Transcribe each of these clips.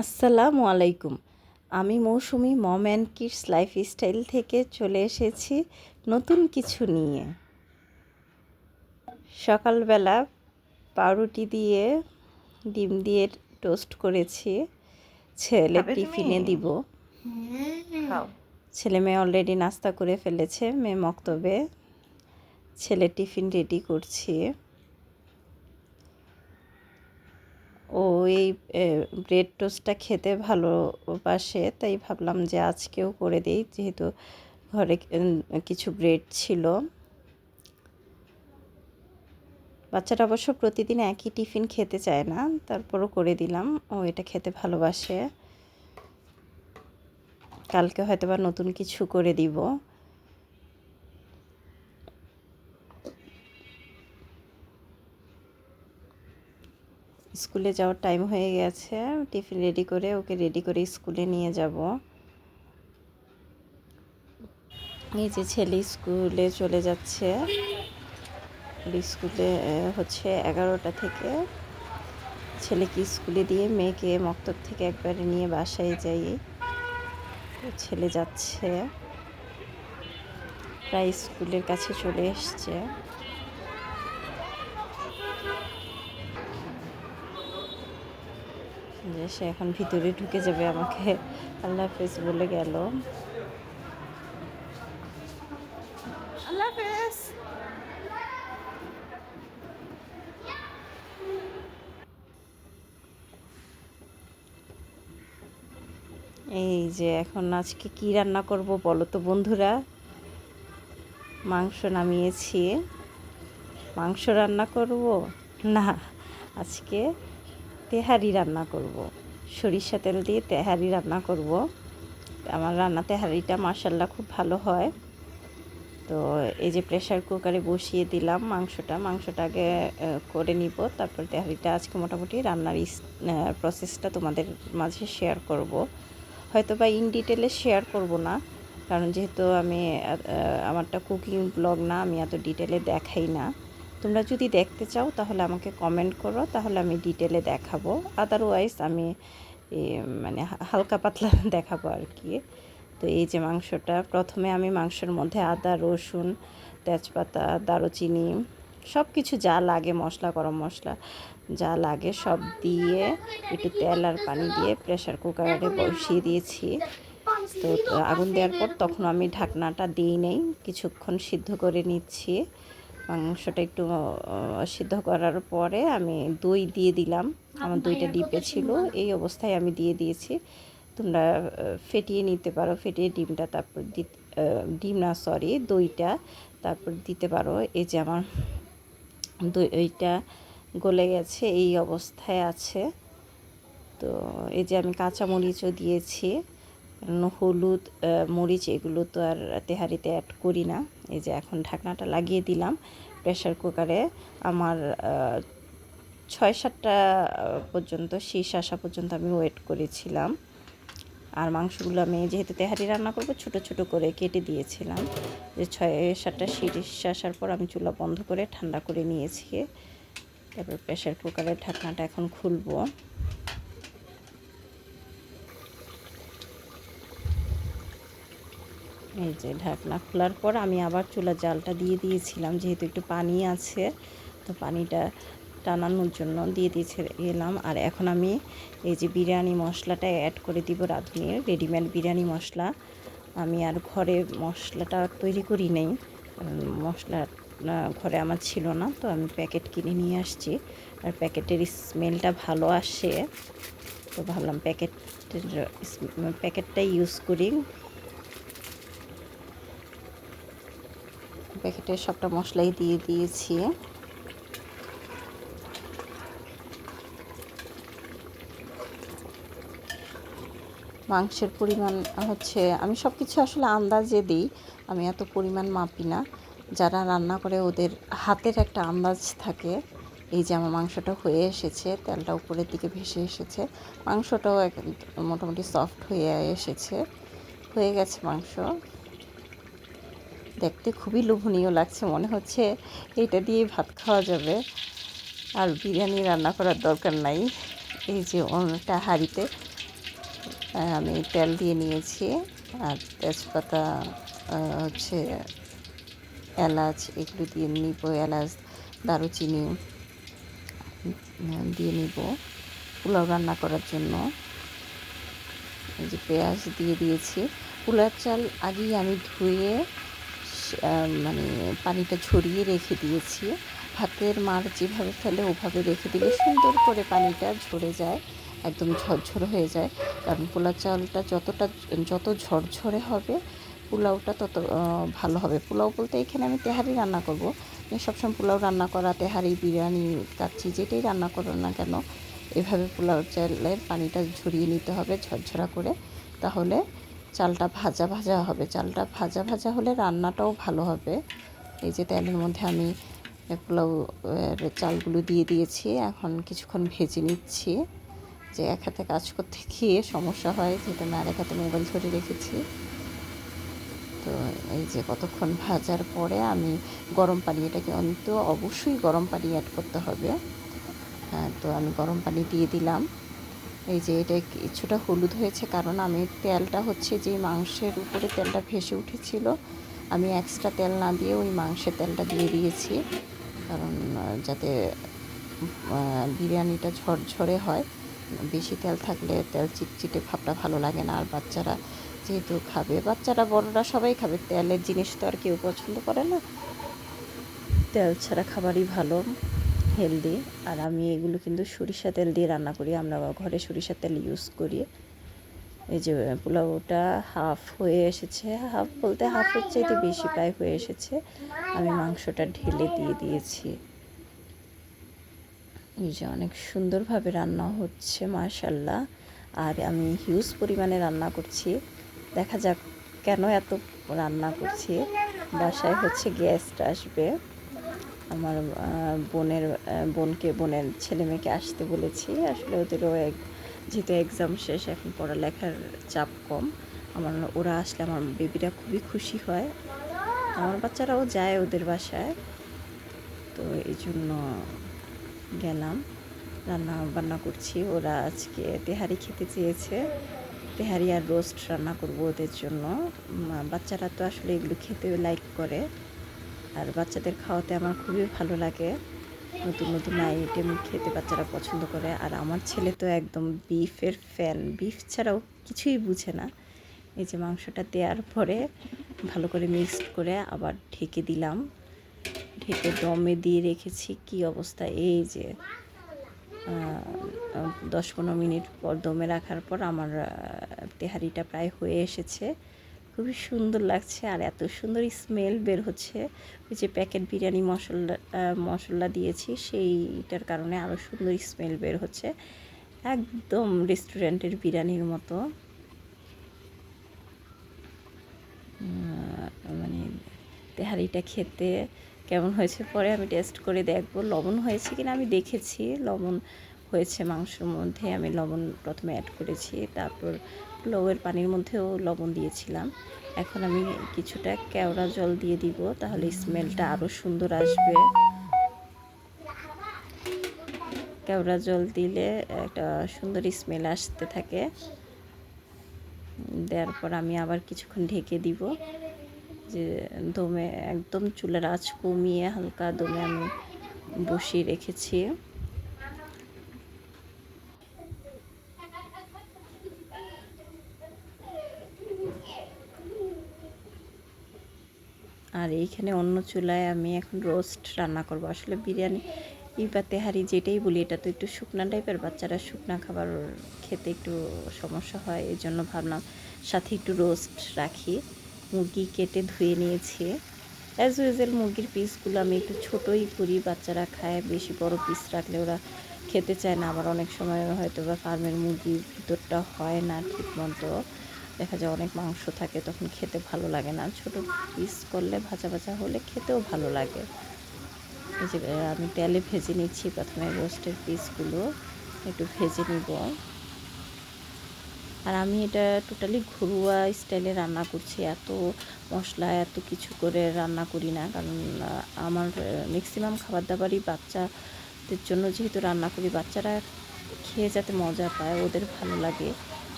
আসসালামু আলাইকুম। আমি মৌসুমি মম অ্যান্ড কিডস লাইফস্টাইল থেকে চলে এসেছি নতুন কিছু নিয়ে। সকালবেলা পাউরুটি দিয়ে ডিম দিয়ে টোস্ট করেছি, ছেলে টিফিনে দিব। ছেলে মেয়ে অলরেডি নাস্তা করে ফেলেছে, মেয়ে মক্তবে, ছেলে টিফিন রেডি করছি। ও এই ব্রেড টোস্টটা খেতে ভালোবাসে, তাই ভাবলাম যে আজকেও করে দিই, যেহেতু ঘরে কিছু ব্রেড ছিল। বাচ্চারা অবশ্য প্রতিদিন একই টিফিন খেতে চায় না, তারপরও করে দিলাম, ও এটা খেতে ভালোবাসে। কালকে হয়তো বা নতুন কিছু করে দিব। স্কুলে যাওয়ার টাইম হয়ে গেছে, টিফিন রেডি করে ওকে রেডি করে স্কুলে নিয়ে যাব। এই যে ছেলে স্কুলে চলে যাচ্ছে। স্কুলে হচ্ছে 11টা থেকে। ছেলেকে স্কুলে দিয়ে মেয়েকে মক্তব থেকে একবারে নিয়ে বাসায় যাই। ছেলে যাচ্ছে, প্রায় স্কুলের কাছে চলে এসছে। যে সে এখন ভিতরে ঢুকে যাবে, আমাকে আল্লাহ হাফেজ বলে গেল। আল্লাহ হাফেজ। এই যে এখন আজকে কি রান্না করব বলো তো বন্ধুরা। মাংস নামিয়েছি, মাংস রান্না করব না, আজকে তেহারি রান্না করব, সরিষা তেল দিয়ে তেহারি রান্না করব। আমার রান্না তেহারিটা মাশাল্লাহ খুব ভালো হয়। তো এই যে প্রেসার কুকারে বসিয়ে দিলাম মাংসটা আগে করে নিব, তারপর তেহারিটা আজকে মোটামুটি রান্নার প্রসেসটা তোমাদের মাঝে শেয়ার করব। হয়তো বা ইন ডিটেলে শেয়ার করব না, কারণ যেহেতু আমি আমারটা কুকিং ব্লগ না, আমি এত ডিটেলে দেখাই না। তোমরা যদি দেখতে চাও তাহলে আমাকে কমেন্ট করো, তাহলে আমি ডিটেলে দেখাবো। আদারওয়াইজ আমি মানে হালকা পাতলা দেখাবো আর কি। তো এই যে মাংসটা, প্রথমে আমি মাংসের মধ্যে আদা, রসুন, তেজপাতা, দারুচিনি সব কিছু যা লাগে, মশলা, গরম মশলা যা লাগে সব দিয়ে একটু তেল আর পানি দিয়ে প্রেসার কুকারে বসিয়ে দিয়েছি। তো আগুন দেওয়ার পর তখন আমি ঢাকনাটা দিই নেই, কিছুক্ষণ সিদ্ধ করে নিচ্ছি। মাংসটা একটু সিদ্ধ করার পরে আমি দই দিয়ে দিলাম। আমার দইটা ডিপে ছিল, এই অবস্থায় আমি দিয়ে দিয়েছি। তোমরা ফেটিয়ে নিতে পারো, ফেটিয়ে ডিমটা তারপর ডিম না সরি দইটা তারপর দিতে পারো। এই যে আমার দইটা গলে গেছে, এই অবস্থায় আছে। তো এই যে আমি কাঁচামরিচও দিয়েছি, হলুদ, মরিচ এগুলো তো আর তেহারিতে অ্যাড করি না। এই যে এখন ঢাকনাটা লাগিয়ে দিলাম প্রেসার কুকারে। আমার 6-7টা পর্যন্ত শীষ আসা পর্যন্ত আমি ওয়েট করেছিলাম। আর মাংসগুলো আমি যেহেতু তেহারি রান্না করব ছোট ছোট করে কেটে দিয়েছিলাম। যে 6-7টা শীষ আসার পর আমি চুলা বন্ধ করে ঠান্ডা করে নিয়েছি। তারপর প্রেসার কুকারের ঢাকনাটা এখন খুলবো। এই যে ঢাকনা খোলার পর আমি আবার চুলার জালটা দিয়ে দিয়েছিলাম, যেহেতু একটু পানি আছে, তো পানিটা টানানোর জন্য দিয়ে গেলাম। আর এখন আমি এই যে বিরিয়ানি মশলাটা অ্যাড করে দিব, রাঁধুনির রেডিমেড বিরিয়ানি মশলা। আমি আর ঘরে মশলাটা তৈরি করি নেই, মশলা ঘরে আমার ছিল না, তো আমি প্যাকেট কিনে নিয়ে আসছি। আর প্যাকেটের স্মেলটা ভালো আসে, তো ভাবলাম প্যাকেটটাই ইউজ করি। প্যাকেটে সবটা মশলাই দিয়ে দিয়েছি। মাংসের পরিমাণ হচ্ছে, আমি সব কিছু আসলে আন্দাজে দিই, আমি এত পরিমাণ মাপি না। যারা রান্না করে ওদের হাতের একটা আন্দাজ থাকে। এই যে আমার মাংসটা হয়ে এসেছে, তেলটা উপরের দিকে ভেসে এসেছে, মাংসটাও মোটামুটি সফট হয়ে এসেছে, হয়ে গেছে মাংস। দেখতে খুবই লোভনীয় লাগছে, মনে হচ্ছে এইটা দিয়ে ভাত খাওয়া যাবে, আর বিরিয়ানি রান্না করার দরকার নাই। এই যে অন্যটা হাঁড়িতে আমি তেল দিয়ে নিয়েছি, আর তেজপাতা, হচ্ছে এলাচ এগুলো দিয়ে নিব, এলাচ দারুচিনি দিয়ে নিব পোলাও রান্না করার জন্য। এই যে পেঁয়াজ দিয়ে দিয়েছি। পোলার চাল আগেই আমি ধুয়ে মানে পানিটা ঝরিয়ে রেখে দিয়েছি। ভাতের মাড় যেভাবে ফেলে ওভাবে রেখে দিলে সুন্দর করে পানিটা ঝরে যায়, একদম ঝরঝরে হয়ে যায়। কারণ পোলার চালটা যত ঝরঝরে হবে পোলাওটা তত ভালো হবে। পোলাও বলতে এখানে আমি তেহারি রান্না করব। সবসময় পোলাও রান্না করা, তেহারি, বিরিয়ানি, কাচ্চি যেটাই রান্না করো না কেন, এভাবে পোলাও চালের পানিটা ঝরিয়ে নিতে হবে ঝরঝরা করে, তাহলে চালটা ভাজা ভাজা হবে। চালটা ভাজা ভাজা হলে রান্নাটাও ভালো হবে। এই যে তেলের মধ্যে আমি পোলাও চালগুলো দিয়ে দিয়েছি, এখন কিছুক্ষণ ভেজে নিচ্ছি। যে এক হাতে কাজ করতে গিয়ে সমস্যা হয়, যেটা আমি আরেক হাতে মোবাইল ধরে রেখেছি। তো এই যে কতক্ষণ ভাজার পরে আমি গরম পানি, এটাকে অন্তত অবশ্যই গরম পানি অ্যাড করতে হবে। হ্যাঁ, তো আমি গরম পানি দিয়ে দিলাম। এই যে এটা কিছুটা হলুদ হয়েছে, কারণ আমি তেলটা হচ্ছে যে মাংসের উপরে তেলটা ভেসে উঠেছিল, আমি এক্সট্রা তেল না দিয়ে ওই মাংসের তেলটা দিয়ে দিয়েছি, কারণ যাতে বিরিয়ানিটা ঝরঝরে হয়। বেশি তেল থাকলে তেল চিটচিটে ভাবটা ভালো লাগে না। আর বাচ্চারা যেহেতু খাবে, বাচ্চারা বড়রা সবাই খাবে, তেলের জিনিস তো আর কেউ পছন্দ করে না। তেল ছাড়া খাবারই ভালো, হেলদি। আর আমি এগুলো কিন্তু সরিষা তেল দিয়ে রান্না করি, আমরা ঘরে সরিষা তেল ইউজ করি। এই যে পোলাওটা হাফ হয়ে এসেছে, হাফ বলতে হাফের চাইতে বেশি প্রায় হয়ে এসেছে। আমি মাংসটা ঢেলে দিয়ে দিয়েছি। এই যে অনেক সুন্দরভাবে রান্না হচ্ছে মাশাল্লাহ। আর আমি হিউজ পরিমাণে রান্না করছি, দেখা যাক কেন এত রান্না করছি। বাসায় হচ্ছে গেস্ট আসবে, আমার বোনের ছেলে মেয়েকে আসতে বলেছি। আসলে ওদেরও যেহেতু এক্সাম শেষ, এখন পড়ালেখার চাপ কম। ওরা আসলে আমার বেবিরা খুবই খুশি হয়, আমার বাচ্চারাও যায় ওদের বাসায়। তো এই জন্য গেলাম, রান্না বান্না করছি। ওরা আজকে তেহারি খেতে চেয়েছে, তেহারি আর রোস্ট রান্না করব ওদের জন্য। বাচ্চারা তো আসলে এগুলো খেতে লাইক করে, আর বাচ্চাদের খাওয়াতে আমার খুবই ভালো লাগে। নতুন নতুন আইটেম খেতে বাচ্চারা পছন্দ করে। আর আমার ছেলে তো একদম বিফের ফ্যান, বিফ ছাড়াও কিছুই বুঝে না। এই যে মাংসটা দেওয়ার পরে ভালো করে মিক্সড করে আবার ঢেকে দিলাম, ঢেকে দমে দিয়ে রেখেছি। কি অবস্থা! এই যে 10-15 মিনিট পর দমে রাখার পর আমার তেহারিটা প্রায় হয়ে এসেছে। খুবই সুন্দর লাগছে, আর এত সুন্দর স্মেল বের হচ্ছে। ওই যে প্যাকেট বিরিয়ানি মশলা দিয়েছি, সেইটার কারণে আরও সুন্দর স্মেল বের হচ্ছে, একদম রেস্টুরেন্টের বিরিয়ানির মতো। মানে তেহারিটা খেতে কেমন হয়েছে পরে আমি টেস্ট করে দেখব। লবণ হয়েছে কিনা আমি দেখেছি, লবণ হয়েছে মাংসের মধ্যে। আমি লবণ প্রথমে অ্যাড করেছি, তারপর পোলাওয়ের পানির মধ্যেও লবণ দিয়েছিলাম। এখন আমি কিছুটা কেওড়া জল দিয়ে দিব, তাহলে স্মেলটা আরও সুন্দর আসবে। কেওড়া জল দিলে একটা সুন্দর স্মেল আসতে থাকে। দেওয়ার পর আমি আবার কিছুক্ষণ ঢেকে দিব। যে দমে একদম চুলার আঁচ কমিয়ে হালকা দমে আমি বসিয়ে রেখেছি। আর এইখানে অন্য চুলায় আমি এখন রোস্ট রান্না করব। আসলে বিরিয়ানি বা তেহারি যেটাই বলি, এটা তো একটু শুকনা টাইপের, বাচ্চারা শুকনা খাবার খেতে একটু সমস্যা হয়, এই জন্য ভাবলাম সাথে একটু রোস্ট রাখি। মুরগি কেটে ধুয়ে নিয়েছি। অ্যাজ ইউজুয়াল মুরগির পিসগুলো আমি একটু ছোটোই করি, বাচ্চারা খায়। বেশি বড় পিস রাখলে ওরা খেতে চায় না। আবার অনেক সময় হয়তো বা ফার্মের মুরগির ভিতরটা হয় না ঠিক মতো, দেখা যায় অনেক মাংস থাকে, তখন খেতে ভালো লাগে না। ছোট পিস করলে ভাজা ভাজা হলে খেতেও ভালো লাগে। এই যে আমি তেলে ভেজে নিচ্ছি, প্রথমে রোস্টের পিসগুলো একটু ভেজে নিব। আর আমি এটা টোটালি ঘরোয়া স্টাইলে রান্না করছি, এত মশলা এত কিছু করে রান্না করি না। কারণ আমার ম্যাক্সিমাম খাবার দাবারই বাচ্চাদের জন্য যেহেতু রান্না করি, বাচ্চারা খেয়ে যাতে মজা পায়, ওদের ভালো লাগে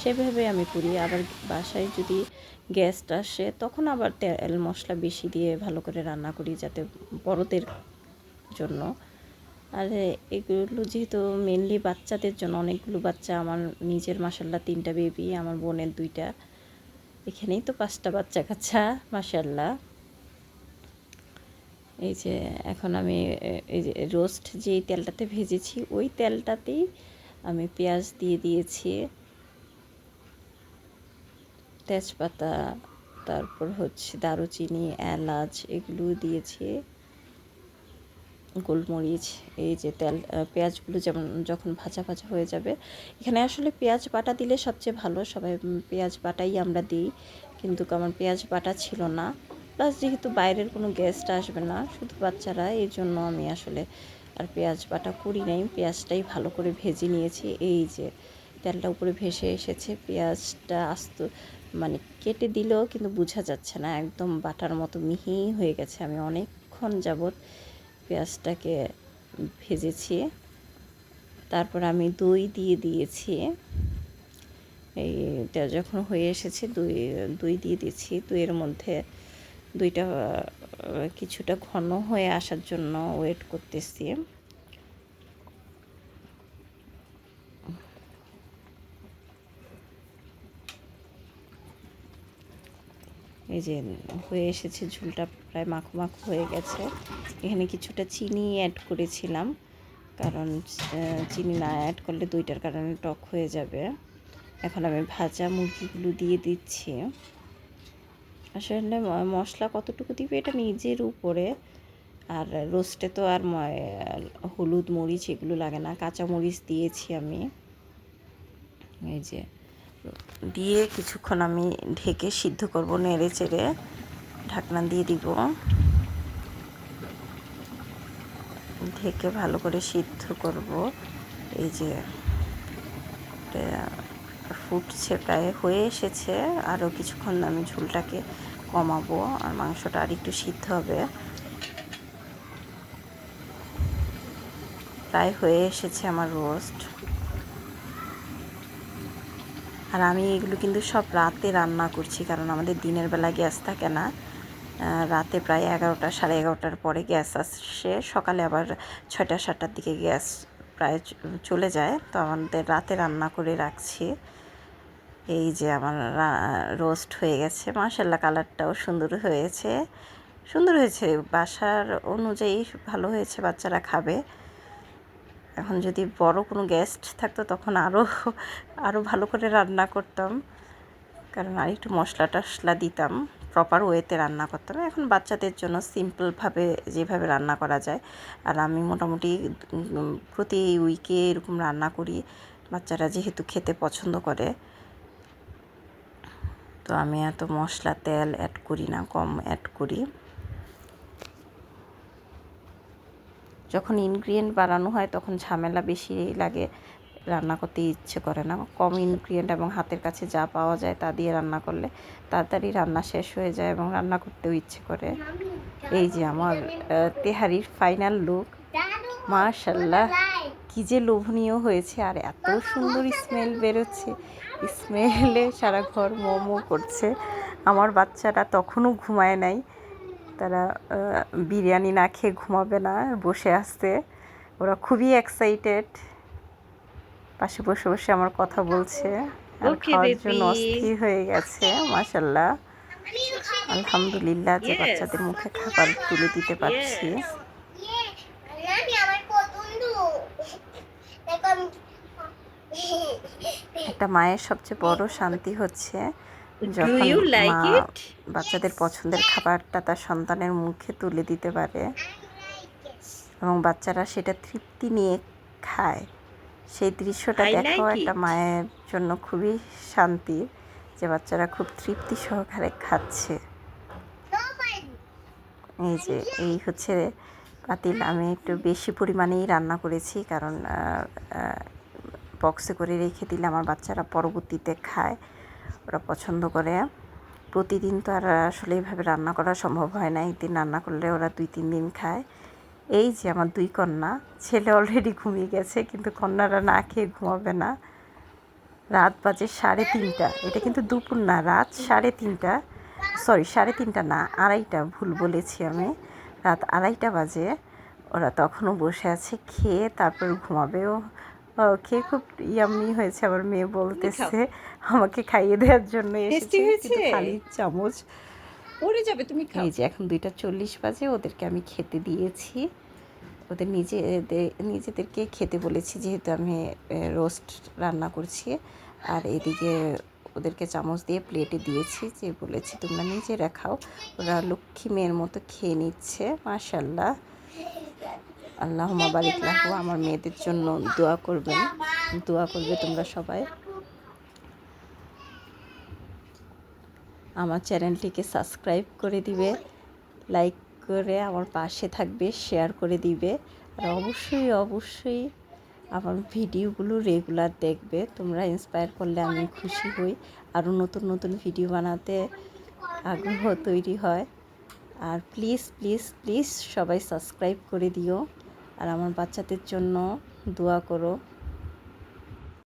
সেভাবে আমি করি। আবার বাসায় যদি গেস্ট আসে তখন আবার তেল মশলা বেশি দিয়ে ভালো করে রান্না করি যাতে বড়দের জন্য। আর এগুলো যেহেতু মেনলি বাচ্চাদের জন্য, অনেকগুলো বাচ্চা, আমার নিজের মাশাল্লাহ 3টা বেবি, আমার বোনের 2টা, এখানেই তো 5টা বাচ্চা কাচ্চা মাশাল্লাহ। এই যে এখন আমি এই যে রোস্ট যেই তেলটাতে ভেজেছি ওই তেলটাতেই আমি পেঁয়াজ দিয়ে দিয়েছি, তেজপাতা, তারপর হচ্ছে দারুচিনি, এলাচ এগুলো দিয়েছি, গোলমরিচ। এই যে পেঁয়াজগুলো যেমন যখন ভাজা ভাজা হয়ে যাবে, এখানে আসলে পেঁয়াজ বাটা দিলে সবচেয়ে ভালো, সবাই পেঁয়াজ বাটাই আমরা দিই, কিন্তু আমার পেঁয়াজ বাটা ছিল না। প্লাস যেহেতু বাইরের কোনো গেস্ট আসবে না, শুধু বাচ্চারা, এই জন্য আমি আসলে আর পেঁয়াজ বাটা করি নাই, পেঁয়াজটাই ভালো করে ভেজে নিয়েছি। এই যে তেলটা উপরে ভেসে এসেছে, পেঁয়াজটা আস্ত মানে কেটে দিলেও কিন্তু বোঝা যাচ্ছে না, একদম বাটার মতো মিহি হয়ে গেছে। আমি অনেকক্ষণ যাবৎ পেঁয়াজটাকে ভেজেছি। তারপর আমি দই দিয়ে দিয়েছি, এইটা যখন হয়ে এসেছে দই দিয়ে দিয়েছি। দইয়ের মধ্যে দইটা কিছুটা ঘন হয়ে আসার জন্য ওয়েট করতেছি। এই যে হয়ে এসেছে, ঝোলটা প্রায় মাখো মাখো হয়ে গেছে। এখানে কিছুটা চিনি অ্যাড করেছিলাম, কারণ চিনি না অ্যাড করলে দইটার কারণে টক হয়ে যাবে। এখন আমি ভাজা মুরগিগুলো দিয়ে দিচ্ছি। আসলে মশলা কতটুকু দিবে এটা নিজের উপরে, আর রোস্টে তো আর হলুদ মরিচ এগুলো লাগে না, কাঁচা মরিচ দিয়েছি আমি। এই যে দিয়ে কিছুক্ষণ আমি ঢেকে সিদ্ধ করব, নেড়ে চেড়ে ঢাকনা দিয়ে দিব, ঢেকে ভালো করে সিদ্ধ করব। এই যে ফুটছে, প্রায় হয়ে এসেছে, আরও কিছুক্ষণ আমি ঝোলটাকে কমাবো, আর মাংসটা আর একটু সিদ্ধ হবে। প্রায় হয়ে এসেছে আমার রোস্ট। আর আমি এগুলো কিন্তু সব রাতে রান্না করছি, কারণ আমাদের দিনের বেলা গ্যাস থাকে না, রাতে প্রায় 11টা, 11:30টার পরে গ্যাস আসে, সকালে আবার 6টা 7টার দিকে গ্যাস প্রায় চলে যায়, তো আমাদের রাতে রান্না করে রাখছি। এই যে আমার রোস্ট হয়ে গেছে, মাশাআল্লাহ কালারটাও সুন্দর হয়েছে, সুন্দর হয়েছে, বাসার অনুযায়ী ভালো হয়েছে, বাচ্চারা খাবে। এখন যদি বড় কোনো গেস্ট থাকতো তখন আরও ভালো করে রান্না করতাম, কারণ আর একটু মশলা টশলা দিতাম, প্রপার ওয়েতে রান্না করতাম। এখন বাচ্চাদের জন্য সিম্পলভাবে যেভাবে রান্না করা যায়, আর আমি মোটামুটি প্রতি উইকে এরকম রান্না করি, বাচ্চারা যেহেতু খেতে পছন্দ করে, তো আমি এত মশলা তেল অ্যাড করি না, কম অ্যাড করি। যখন ইনগ্রিডিয়েন্ট বানানো হয় তখন ঝামেলা বেশি লাগে, রান্না করতে ইচ্ছে করে না। কম ইনগ্রিডিয়েন্ট এবং হাতের কাছে যা পাওয়া যায় তা দিয়ে রান্না করলে তাড়াতাড়ি রান্না শেষ হয়ে যায় এবং রান্না করতেও ইচ্ছে করে। এই যে আমার তেহারির ফাইনাল লুক, মাশাআল্লাহ কী যে লোভনীয় হয়েছে, আর এত সুন্দর স্মেল বেরোচ্ছে, স্মেলে সারা ঘর মোমো করছে। আমার বাচ্চারা তখনও ঘুমায় নাই, তারা বিরিয়ানি না খেয়ে ঘুমাবে না, বসে আসছে, ওরা খুবই এক্সাইটেড, পাশে বসে বসে আমার কথা বলছে, আর খাওয়ার জন্য অস্থির হয়ে গেছে। মাশাআল্লাহ, আলহামদুলিল্লাহ যে বাচ্চাদের মুখে খাবার তুলে দিতে পারছি। একটা মায়ের সবচেয়ে বড় শান্তি হচ্ছে যখন মা বাচ্চাদের পছন্দের খাবারটা তার সন্তানের মুখে তুলে দিতে পারে এবং বাচ্চারা সেটা তৃপ্তি নিয়ে খায়। সেই দৃশ্যটা দেখাও একটা মায়ের জন্য খুবই শান্তির, যে বাচ্চারা খুব তৃপ্তি সহকারে খাচ্ছে। এই যে এই হচ্ছে পাতিল, আমি একটু বেশি পরিমাণেই রান্না করেছি, কারণ বক্সে করে রেখে দিলে আমার বাচ্চারা পরবর্তীতে খায়, ওরা পছন্দ করে। প্রতিদিন তো আর আসলে এইভাবে রান্না করা সম্ভব হয় না, একদিন রান্না করলে ওরা 2-3 দিন খায়, এই যে আমার 2 কন্যা, ছেলে অলরেডি ঘুমিয়ে গেছে কিন্তু কন্যারা না খেয়ে ঘুমাবে না। রাত বাজে 3:30। এটা কিন্তু দুপুর না, রাত 3:30। সরি 3:30 না, 2:30, ভুল বলেছি আমি। রাত 2:30 বাজে। ওরা তখনও বসে আছে, খেয়ে তারপর ঘুমাবে। ও খেয়ে খুব ইয়াম্মি হয়েছে। আমার মেয়ে বলতেছে আমাকে খাইয়ে দেওয়ার জন্য এসেছে, কিন্তু খালি চামচ পড়ে যাবে, তুমি খাও। এই যে এখন 2:40 বাজে, ওদেরকে আমি খেতে দিয়েছি। ওদের নিজেদেরকে খেতে বলেছি, যেহেতু আমি রোস্ট রান্না করছি। আর এদিকে ওদেরকে চামচ দিয়ে প্লেটে দিয়েছি, যে বলেছি তোমরা নিজেরা খাও। ওরা লক্ষ্মী মেয়ের মতো খেয়ে নিচ্ছে, মাশাল্লাহ। আল্লাহুম্মা বারিক লাহু। আমার মেয়েদের জন্য দোয়া করবে তোমরা সবাই। আমার চ্যানেলটিকে সাবস্ক্রাইব করে দিবে, লাইক করে আমার পাশে থাকবে, শেয়ার করে দিবে। আর অবশ্যই আমার ভিডিওগুলো রেগুলার দেখবে। তোমরা ইন্সপায়ার করলে আমি খুশি হই, আরও নতুন ভিডিও বানাতে আগ্রহ তৈরি হয়। আর প্লিজ সবাই সাবস্ক্রাইব করে দিও। আর আমার বাচ্চাদের জন্য দোয়া করো।